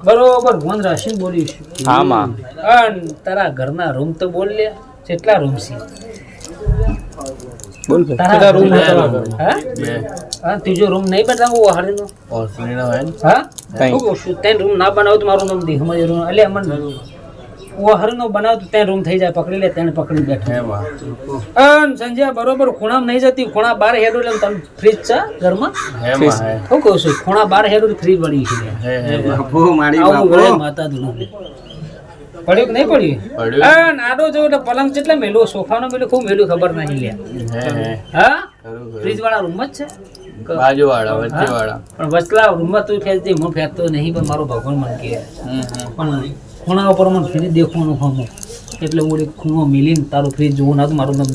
બરોબર ભોન રાશિને બોલીશ. તારા ઘરના રૂમ તો બોલ લે, કેટલા રૂમ છે? તારા રૂમ ત્રીજો રૂમ નહીં બતાવો હારીનો? ત્રણ રૂમ ના બનાવો તો મારું નામ દી સમજ એટલે અમને હારીનો બનાવ તો ત્યાં રૂમ થઈ જાય. પકડી લે, તેને પકડી બેઠા. સંજય બરોબર ખૂણામાં નહીં જતી, ખૂણા બાર હેડો એટલે તમે ફ્રીજ છે ઘરમાં? હું કહું છું ખૂણા બાર હેડો ફ્રીજ બની છે. માતા પડ્યું કે નહીં પડ્યું? આડો જો એટલે પલંગ કેટલા મેલો, સોફાનો મેલો ખૂબ મેલું ખબર નહીં લે. હા ફ્રીજ વાળા રૂમ જ છે બાજુ વાળા વચ્ચે વાળા પણ વચલા રૂમમાં તું ફેંચતી, હું ફેંચતો નહીં. પણ મારો ભગવાન મને કહે પણ ખૂણા ઉપર મને ફ્રીજ દેખવાનું હમ એટલે હું ખૂણો મિલીને તારું ફ્રીજ જોવું ના તો મારું નામ